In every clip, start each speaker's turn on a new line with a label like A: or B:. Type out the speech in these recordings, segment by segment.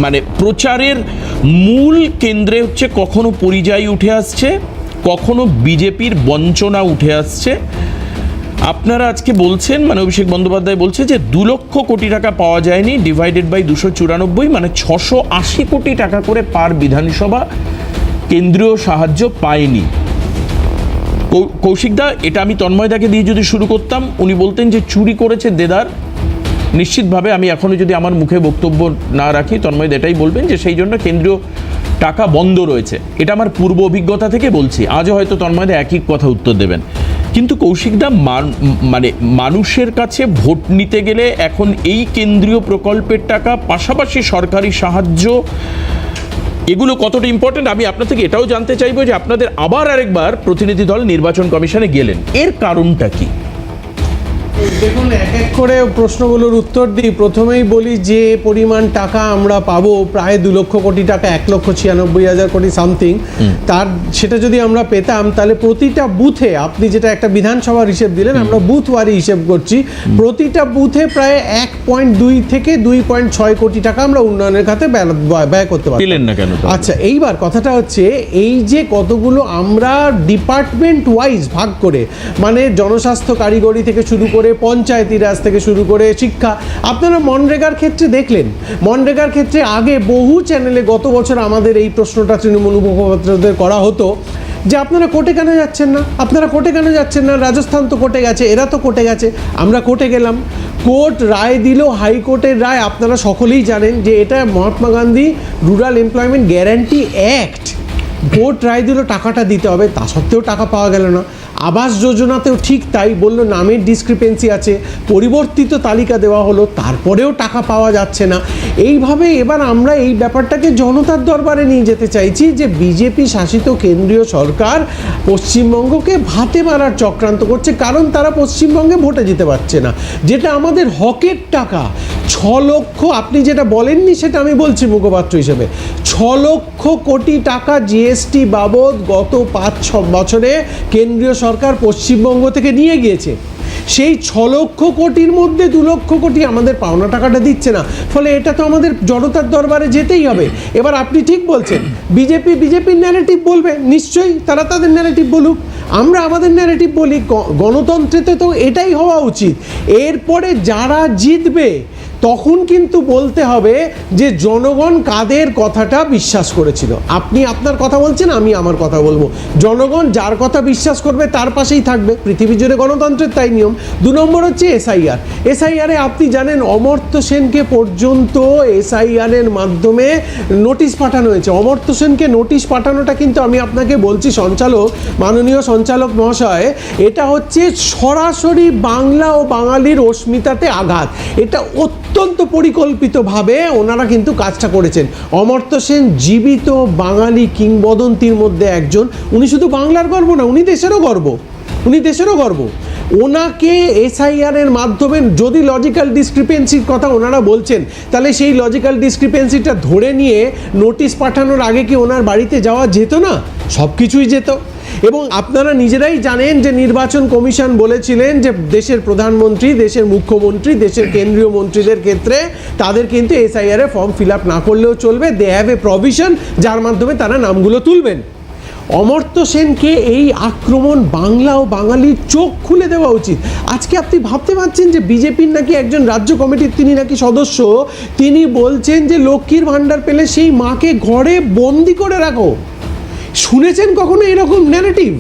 A: মানে প্রচারের মূল কেন্দ্রে হচ্ছে কখনো পরিযায়ী উঠে আসছে, কখনো বিজেপির বঞ্চনা উঠে আসছে। আপনারা আজকে বলছেন, মানে অভিষেক বন্দ্যোপাধ্যায় বলছে যে 2 লক্ষ কোটি টাকা পাওয়া যায়নি, ডিভাইডেড বাই 294, মানে 680 কোটি টাকা করে পার বিধানসভা কেন্দ্রীয় সাহায্য পায়নি। কৌশিকদা, এটা আমি তন্ময়দাকে দিয়ে যদি শুরু করতাম, উনি বলতেন যে চুরি করেছে দেদার। নিশ্চিতভাবে আমি এখনও যদি আমার মুখে বক্তব্য না রাখি, তন্ময়দা এটাই বলবেন যে সেই জন্য কেন্দ্রীয় টাকা বন্ধ রয়েছে। এটা আমার পূর্ব অভিজ্ঞতা থেকে বলছি, আজও হয়তো তন্ময়দা একই কথা উত্তর দেবেন। কিন্তু কৌশিকদা, মানে মানুষের কাছে ভোট নিতে গেলে এখন এই কেন্দ্রীয় প্রকল্পের টাকা, পাশাপাশি সরকারি সাহায্য, এগুলো কতটা ইম্পর্টেন্ট, আমি আপনার থেকে এটাও জানতে চাইবো যে আপনাদের আবার আরেকবার প্রতিনিধি দল নির্বাচন কমিশনে গেলেন, এর কারণটা কি?
B: দেখুন, এক এক করে প্রশ্নগুলোর উত্তর দিই। প্রথমেই বলি যে পরিমাণ টাকা আমরা পাবো, প্রায় 2 লক্ষ কোটি টাকা, 1,96,000 কোটি সামথিং, তার সেটা যদি আমরা পেতাম তাহলে প্রতিটা বুথে, আপনি যেটা একটা বিধানসভার হিসেব দিলেন, আমরা বুথ ওয়ারি হিসেব করছি, প্রতিটা বুথে প্রায় 1.2 থেকে 2.6 কোটি টাকা আমরা উন্নয়নের খাতে ব্যয় করতে পারি।
A: না কেন?
B: আচ্ছা, এইবার কথাটা হচ্ছে এই যে কতগুলো আমরা ডিপার্টমেন্ট ওয়াইজ ভাগ করে, মানে জনস্বাস্থ্য, কারিগরি থেকে শুরু করে পঞ্চায়েতি রাজ থেকে শুরু করে শিক্ষা, আপনারা মনরেগার ক্ষেত্রে দেখলেন, মনরেগার ক্ষেত্রে আগে বহু চ্যানেলে গত বছর আমাদের এই প্রশ্নটা তৃণমূল মুখপাত্রদের করা হতো যে আপনারা কোর্টে কেন যাচ্ছেন না, আপনারা কোর্টে কেন যাচ্ছেন না, রাজস্থান তো কোর্টে গেছে, এরা তো কোর্টে গেছে, আমরা কোর্টে গেলাম, কোর্ট রায় দিল, হাইকোর্টের রায় আপনারা সকলেই জানেন যে এটা Mahatma Gandhi rural employment guarantee act, court রায় দিল টাকাটা দিতে হবে, তা সত্ত্বেও টাকা পাওয়া গেল না। আবাস যোজনাতেও ঠিক তাই, বললো নামের ডিসক্রিপেন্সি আছে, পরিবর্তিত তালিকা দেওয়া হলো, তারপরেও টাকা পাওয়া যাচ্ছে না। এইভাবে এবার আমরা এই ব্যাপারটাকে জনতার দরবারে নিয়ে যেতে চাইছি যে বিজেপি শাসিত কেন্দ্রীয় সরকার পশ্চিমবঙ্গকে ভাতে মারার চক্রান্ত করছে, কারণ তারা পশ্চিমবঙ্গে ভোটে যেতে পারছে না। যেটা আমাদের হকের টাকা, 6 লক্ষ, আপনি যেটা বলেননি সেটা আমি বলছি মুখপাত্র হিসেবে, 6 লক্ষ কোটি টাকা জিএসটি বাবদ গত 5-6 বছরে কেন্দ্রীয় সরকার পশ্চিমবঙ্গ থেকে নিয়ে গিয়েছে। সেই 6 লক্ষ কোটির মধ্যে 2 লক্ষ কোটি আমাদের পাওনা টাকাটা দিচ্ছে না, ফলে এটা তো আমাদের জনতার দরবারে যেতেই হবে। এবার আপনি ঠিক বলছেন, বিজেপির ন্যারেটিভ বলবে, নিশ্চয়ই তারা তাদের ন্যারেটিভ বলুক, আমরা আমাদের ন্যারেটিভ বলি। গণতন্ত্রেতে তো এটাই হওয়া উচিত। এরপরে যারা জিতবে তখন কিন্তু বলতে হবে যে জনগণ কাদের কথাটা বিশ্বাস করেছিল। আপনি আপনার কথা বলছেন, আমি আমার কথা বলবো। জনগণ যার কথা বিশ্বাস করবে তার পাশেই থাকবে, পৃথিবী জুড়ে গণতন্ত্রের তাই নিয়ম। 2 নম্বর হচ্ছে এসআইআরে আপনি জানেন অমর্ত্য সেনকে পর্যন্ত এসআইআরের মাধ্যমে নোটিশ পাঠানো হয়েছে। অমর্ত্য সেনকে নোটিশ পাঠানোটা কিন্তু আমি আপনাকে বলছি মাননীয় সঞ্চালক মহাশয়, এটা হচ্ছে সরাসরি বাংলা ও বাঙালির অস্মিতাতে আঘাত। এটা অত্যন্ত পরিকল্পিতভাবে ওনারা কিন্তু কাজটা করেছেন। অমর্ত্য সেন জীবিত বাঙালি কিংবদন্তির মধ্যে একজন। উনি শুধু বাংলার গর্ব না, উনি দেশেরও গর্ব। ওনাকে এসআইআরের মাধ্যমে যদি লজিক্যাল ডিসক্রিপেন্সির কথা ওনারা বলছেন, তাহলে সেই লজিক্যাল ডিসক্রিপেন্সিটা ধরে নিয়ে নোটিশ পাঠানোর আগে কি ওনার বাড়িতে যাওয়া যেত না? সব কিছুই যেত। এবং আপনারা নিজেরাই জানেন যে নির্বাচন কমিশন বলেছিলেন যে দেশের প্রধানমন্ত্রী, দেশের মুখ্যমন্ত্রী, দেশের কেন্দ্রীয় মন্ত্রীদের ক্ষেত্রে তাদের কিন্তু এসআইআর ফর্ম ফিল আপ না করলেও চলবে, দে হ্যাভ এ প্রভিশন যার মাধ্যমে তারা নামগুলো তুলবেন। অমর্ত্য সেনকে এই আক্রমণ বাংলা ও বাঙালির চোখ খুলে দেওয়া উচিত। আজকে আপনি ভাবতে পারছেন যে বিজেপির নাকি একজন রাজ্য কমিটির তিনি নাকি সদস্য, তিনি বলছেন যে লক্ষ্মীর ভাণ্ডার পেলে সেই মাকে ঘরে বন্দি করে রাখো। শুনেছেন কখনো এরকম ন্যারেটিভ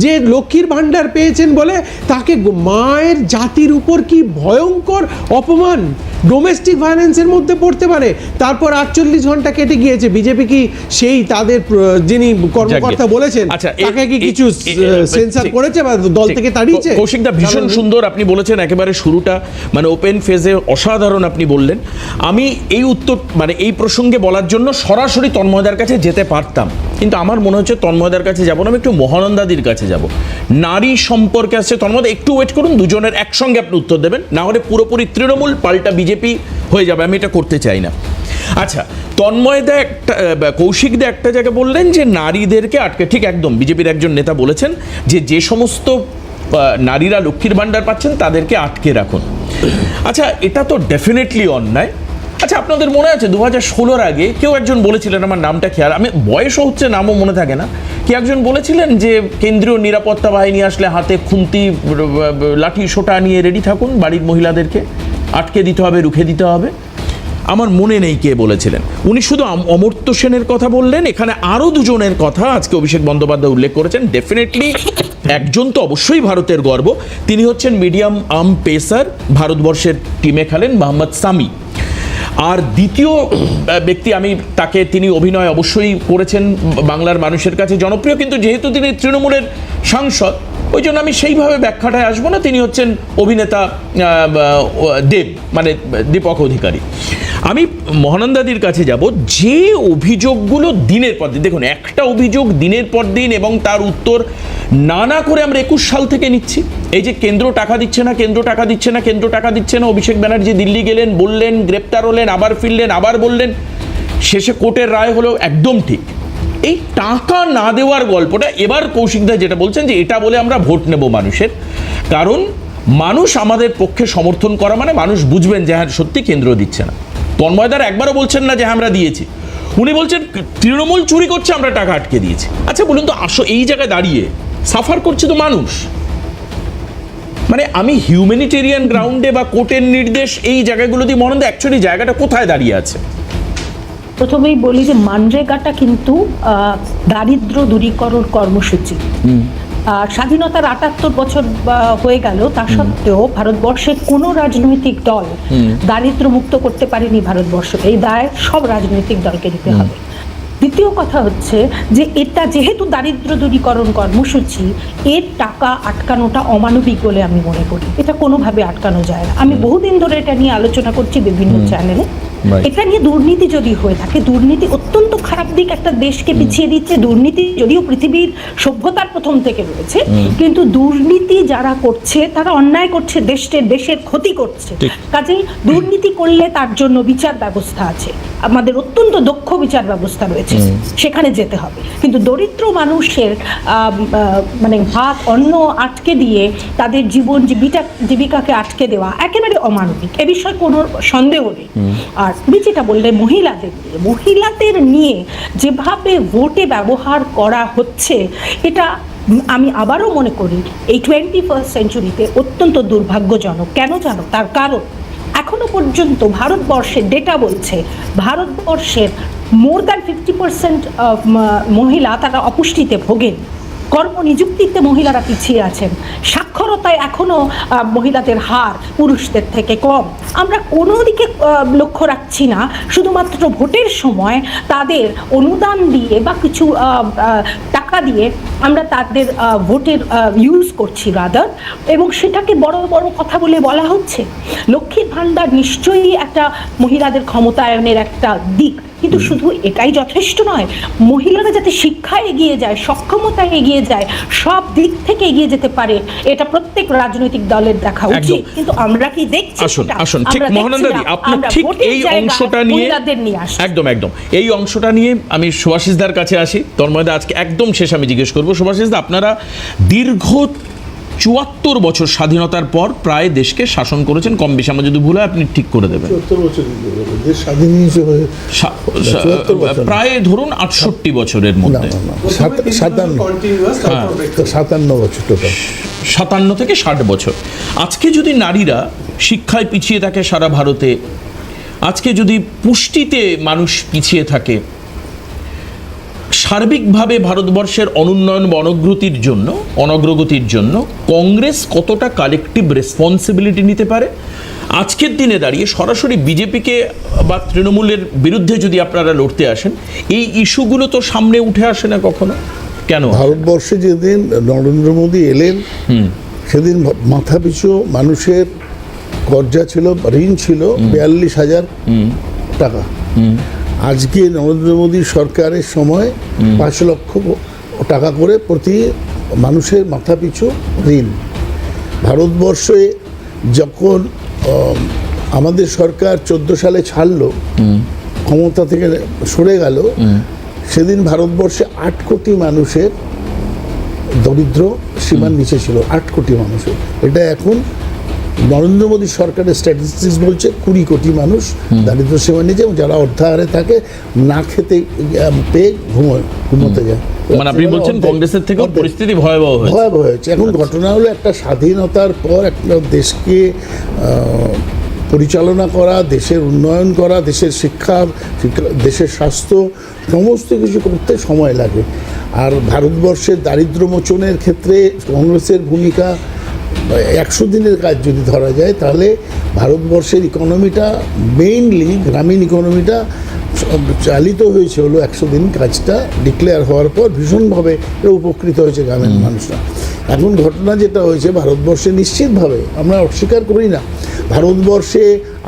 B: যে লক্ষ্মীর ভাণ্ডার পেয়েছেন বলে তাকে মায়ের জাতির উপর কি ভয়ঙ্কর অপমান, ডোমেস্টিক ভায়োলেন্সের মধ্যে পড়তে পারে। তারপর 48 ঘন্টা কেটে গিয়েছে, বিজেপি কি সেই তাদের যিনি কর্মকর্তা বলেছেন তাকে কি কিছু সেন্সর করেছে বা দল থেকে তাড়িয়েছে?
A: কৌশিকদা, ভীষণ সুন্দর আপনি বলেছেন, একেবারে শুরুটা মানে ওপেন ফেজে অসাধারণ আপনি বললেন। আমি এই উত্তর মানে এই প্রসঙ্গে বলার জন্য সরাসরি তন্ময়দার কাছে যেতে পারতাম, কিন্তু আমার মনে হচ্ছে তন্ময়দার কাছে যাবো না, আমি একটু মহানন্দাদির কাছে যাব। নারী সম্পর্কে আসছে তন্ময়দা, একটু ওয়েট করুন, দুজনের একসঙ্গে আপনি উত্তর দেবেন, না হলে পুরোপুরি তৃণমূল পাল্টা বিজেপি হয়ে যাবে, আমি এটা করতে চাই না। আচ্ছা, তন্ময়দা কৌশিকদা একটা জায়গায় বললেন যে নারীদেরকে আটকে, ঠিক একদম বিজেপির একজন নেতা বলেছেন যে সমস্ত নারীরা লক্ষ্মীর ভাণ্ডার পাচ্ছেন তাদেরকে আটকে রাখুন। আচ্ছা, এটা তো ডেফিনেটলি অন্যায়। আচ্ছা, আপনাদের মনে আছে 2016-র আগে কেউ একজন বলেছিলেন, আমার নামটা খেয়াল, আমি বয়সও হচ্ছে নামও মনে থাকে না, কে একজন বলেছিলেন যে কেন্দ্রীয় নিরাপত্তা বাহিনী আসলে হাতে খুন্তি লাঠি সোটা নিয়ে রেডি থাকুন, বাড়ির মহিলাদেরকে আটকে দিতে হবে, রুখে দিতে হবে। আমার মনে নেই কে বলেছিলেন। উনি শুধু অমর্ত্য সেনের কথা বললেন, এখানে আরও দুজনের কথা আজকে অভিষেক বন্দ্যোপাধ্যায় উল্লেখ করেছেন। ডেফিনেটলি একজন তো অবশ্যই ভারতের গর্ব, তিনি হচ্ছেন মিডিয়াম আর্ম পেসার, ভারতবর্ষের টিমে খেলেন মোহাম্মদ সামি। আর দ্বিতীয় ব্যক্তি তিনি অভিনয় অবশ্যই করেছেন, বাংলার মানুষের কাছে জনপ্রিয়, কিন্তু যেহেতু তিনি তৃণমূলের সাংসদ ওই জন্য আমি সেইভাবে ব্যাখ্যাটায় আসবো না। তিনি হচ্ছেন অভিনেতা দেব, মানে দীপক অধিকারী। আমি মহানন্দাদির কাছে যাব, যে অভিযোগগুলো দিনের পর দিন, দেখুন একটা অভিযোগ দিনের পর দিন এবং তার উত্তর না করে আমরা 21 সাল থেকে নিচ্ছি। এই যে কেন্দ্র টাকা দিচ্ছে না, কেন্দ্র টাকা দিচ্ছে না, কেন্দ্র টাকা দিচ্ছে না, অভিষেক ব্যানার্জি দিল্লি গেলেন, বললেন, গ্রেপ্তার হলেন, আবার ফিরলেন, আবার বললেন, শেষে কোর্টের রায় হলো একদম ঠিক। এই টাকা না দেওয়ার গল্পটা এবার কৌশিকদা যেটা বলছেন যে এটা বলে আমরা ভোট নেব মানুষের, কারণ মানুষ আমাদের পক্ষে সমর্থন করা মানে মানুষ বুঝবেন যে হ্যাঁ সত্যি কেন্দ্র দিচ্ছে না। তন্ময়দার একবারও বলছেন না যে হ্যাঁ আমরা দিয়েছি, উনি বলছেন তৃণমূল চুরি করছে, আমরা টাকা আটকে দিয়েছি। আচ্ছা বলুন তো, এই জায়গায় দাঁড়িয়ে সাফার করছে তো মানুষ। মানে আমি হিউম্যানিটেরিয়ান গ্রাউন্ডে বা কোর্টের নির্দেশ এই জায়গাগুলো দিয়ে মনে হয় অ্যাকচুয়ালি জায়গাটা কোথায় দাঁড়িয়ে আছে?
C: প্রথমেই বলি যে মানরেগাটা কিন্তু দারিদ্র দূরীকরণ কর্মসূচি। স্বাধীনতার 78 বছর হয়ে গেল, তা সত্ত্বেও ভারতবর্ষের কোনো রাজনৈতিক দল দারিদ্র মুক্ত করতে পারেনি ভারতবর্ষকে। এই দায় সব রাজনৈতিক দলকে নিতে হবে। দ্বিতীয় কথা হচ্ছে যে এটা যেহেতু দারিদ্র দূরীকরণ কর্মসূচি, এর টাকা আটকানোটা অমানবিক বলে আমি মনে করি। এটা কোনোভাবে আটকানো যায় না। আমি বহুদিন ধরে এটা নিয়ে আলোচনা করছি বিভিন্ন চ্যানেলে। এটা নিয়ে দুর্নীতি যদি হয়ে থাকে, দুর্নীতি অত্যন্ত খারাপ দিক, একটা দেশকে পিছিয়ে দিচ্ছে। দুর্নীতি যদিও পৃথিবীর সভ্যতার প্রথম থেকে রয়েছে, কিন্তু দুর্নীতি যারা করছে তারা অন্যায় করছে, দেশের ক্ষতি করছে। কাজেই দুর্নীতি করলে তার জন্য বিচার ব্যবস্থা আছে, আমাদের অত্যন্ত দক্ষ বিচার ব্যবস্থা রয়েছে, সেখানে যেতে হবে। কিন্তু দরিদ্র মানুষের মানে ভাত অন্ন আটকে দিয়ে তাদের জীবিকাকে আটকে দেওয়া একেবারে অমানবিক, এ বিষয়ে কোনো সন্দেহ নেই। আর তুমি যেটা বললে মহিলাদের নিয়ে যেভাবে ভোটে ব্যবহার করা হচ্ছে, এটা আমি আবারও মনে করি এই 21st সেঞ্চুরিতে অত্যন্ত দুর্ভাগ্যজনক। কেন জানো? তার কারণ এখনো পর্যন্ত ভারতবর্ষের ডেটা বলছে ভারতবর্ষের মোর দ্যান 50% মহিলা তারা অপুষ্টিতে ভোগেন। কর্মনিযুক্তিতে মহিলারা পিছিয়ে আছেন, সাক্ষরতায় এখনো মহিলাদের হার পুরুষদের থেকে কম। আমরা কোনো দিকে লক্ষ্য রাখছি না, শুধুমাত্র ভোটের সময় তাদের অনুদান দিয়ে বা কিছু টাকা দিয়ে আমরা তাদের ভোটের ইউজ করছি রাদার, এবং সেটাকে বড় বড় কথা বলে বলা হচ্ছে। লক্ষ্মীর ভাণ্ডার নিশ্চয়ই একটা মহিলাদের ক্ষমতায়নের একটা দিক, কিন্তু শুধু এটাই যথেষ্ট নয়। মহিলারা যাতে শিক্ষায় এগিয়ে যায়, সক্ষমতায় এগিয়ে যায়, সব দিক থেকে এগিয়ে যেতে পারে, এটা প্রত্যেক রাজনৈতিক দলের দেখা উচিত। কিন্তু আমরা কি দেখছি?
A: আসুন ঠিক মহানন্দাদি, আপনি ঠিক এই অংশটা নিয়ে একদম এই অংশটা নিয়ে আমি সুভাষিসদার কাছে আসি। তন্ময়দা আজকে একদম শেষ আমি জিজ্ঞেস করবো, সুভাষিসদা আপনারা দীর্ঘ 74 বছর স্বাধীনতার পর প্রায় দেশকে শাসন করেছেন, কম বেশি আমার যদি ভুল হয় আপনি ঠিক করে দেবেন। প্রায় ধরুন 68 বছরের মধ্যে 57 থেকে 60 বছর। আজকে যদি নারীরা শিক্ষায় পিছিয়ে থাকে সারা ভারতে, আজকে যদি পুষ্টিতে মানুষ পিছিয়ে থাকে, সার্বিকভাবে ভারতবর্ষের অনুন্নয়ন বা অনগ্রগতির জন্য কংগ্রেস কতটা কালেকটিভ রেসপন্সিবিলিটি নিতে পারে? আজকের দিনে দাঁড়িয়ে সরাসরি বিজেপিকে বা তৃণমূলের বিরুদ্ধে যদি আপনারা লড়তে আসেন, এই ইস্যুগুলো তো সামনে উঠে আসে না কখনো, কেন?
D: ভারতবর্ষে যেদিন নরেন্দ্র মোদী এলেন, সেদিন মাথাপিছু মানুষের কর্জা ছিল, ঋণ ছিল 42,000 টাকা। আজকে নরেন্দ্র মোদী সরকারের সময় 5 লক্ষ টাকা করে প্রতি মানুষের মাথাপিছু ঋণ। ভারতবর্ষে যখন আমাদের সরকার 14 সালে ছাড়লো, ক্ষমতা থেকে সরে গেল, সেদিন ভারতবর্ষে 8 কোটি মানুষের দরিদ্র সীমার নিচে ছিল, 8 কোটি মানুষের। এটা এখন নরেন্দ্র মোদী সরকারের স্ট্যাটিস্টিক্স বলছে 20 কোটি মানুষ দারিদ্র সীমার নিচে, এবং যারা অর্ধাহারে থাকে, না খেতে পেয়ে ঘুমোতে যায়।
A: মানে আপনি বলছেন কংগ্রেসের থেকেও পরিস্থিতি ভয়াবহ হয়েছে।
D: ভয়াবহ হয়েছে। এখন ঘটনা হলো, একটা স্বাধীনতার পর একটা দেশকে পরিচালনা করা, দেশের উন্নয়ন করা, দেশের শিক্ষা, দেশের স্বাস্থ্য, সমস্ত কিছু করতে সময় লাগে। আর ভারতবর্ষের দারিদ্র্য মোচনের ক্ষেত্রে কংগ্রেসের ভূমিকা 100 দিনের কাজ যদি ধরা যায়, তাহলে ভারতবর্ষের ইকোনমিটা, মেইনলি গ্রামীণ ইকোনমিটা চালিত হয়েছে হলো 100 দিন কাজটা ডিক্লেয়ার হওয়ার পর। ভীষণভাবে এটা উপকৃত হয়েছে গ্রামের মানুষরা। এখন ঘটনা যেটা হয়েছে ভারতবর্ষে, নিশ্চিতভাবে আমরা অস্বীকার করি না, ভারতবর্ষে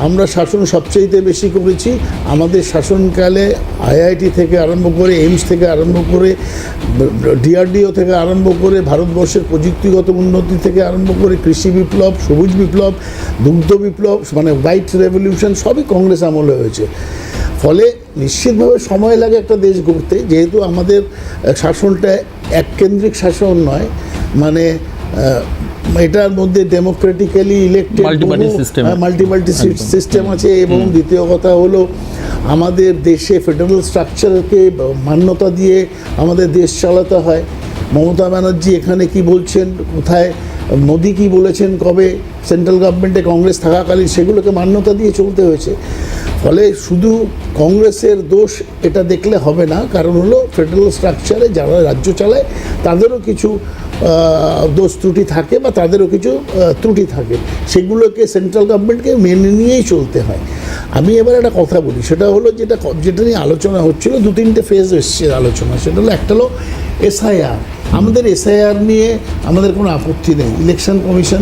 D: আমরা শাসন সবচাইতে বেশি করেছি। আমাদের শাসনকালে IIT থেকে আরম্ভ করে, এইমস থেকে আরম্ভ করে, DRDO থেকে আরম্ভ করে, ভারতবর্ষের প্রযুক্তিগত উন্নতি থেকে আরম্ভ করে, কৃষি বিপ্লব, সবুজ বিপ্লব, দুগ্ধ বিপ্লব, মানে হোয়াইট রেভলিউশন, সবই কংগ্রেস আমলে হয়েছে। ফলে নিশ্চিতভাবে সময় লাগে একটা দেশ গড়তে, যেহেতু আমাদের শাসনটা এককেন্দ্রিক শাসন নয়, মানে এটার মধ্যে ডেমোক্রেটিক্যালি ইলেক্টেড মাল্টি সিস্টেম আছে। এবং দ্বিতীয় কথা হলো, আমাদের দেশে ফেডারেল স্ট্রাকচারকে মান্যতা দিয়ে আমাদের দেশ চালাতে হয়। মমতা ব্যানার্জি এখানে কি বলছেন, কোথায় মোদি কি বলেছেন, কবে সেন্ট্রাল গভর্নমেন্টে কংগ্রেস থাকাকালীন, সেগুলোকে মান্যতা দিয়ে চলতে হয়েছে। ফলে শুধু কংগ্রেসের দোষ এটা দেখলে হবে না, কারণ হলো ফেডারেল স্ট্রাকচারে যারা রাজ্য চালায় তাদেরও কিছু দোষ ত্রুটি থাকে, বা তাদেরও কিছু ত্রুটি থাকে, সেগুলোকে সেন্ট্রাল গভর্নমেন্টকে মেনে নিয়েই চলতে হয়। আমি এবার একটা কথা বলি, সেটা হলো যেটা নিয়ে আলোচনা হচ্ছিল, 2-3টে ফেজ এসছে আলোচনা। সেটা হলো, একটা হলো SIR। আমাদের SIR নিয়ে আমাদের কোনো আপত্তি নেই, ইলেকশন কমিশন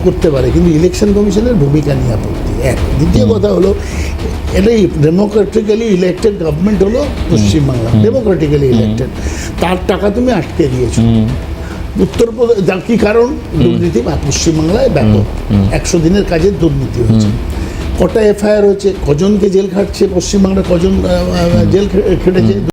D: করতে পারে, কিন্তু ইলেকশন কমিশনের ভূমিকা নিয়ে আপত্তি এক। দ্বিতীয় কথা হলো, এটাই ডেমোক্রেটিক্যালি ইলেক্টেড গভর্নমেন্ট হলো পশ্চিমবাংলা, ডেমোক্রেটিক্যালি ইলেক্টেড, তার টাকা তুমি আটকে দিয়েছো। উত্তরপ্রদেশ কি কারণ? দুর্নীতি পশ্চিমবাংলায় ব্যাপক, 100 দিনের কাজের দুর্নীতি হয়েছে। কটা FIR হয়েছে, কজনকে জেল খাটছে পশ্চিমবাংলা, কজন জেল খেটেছে?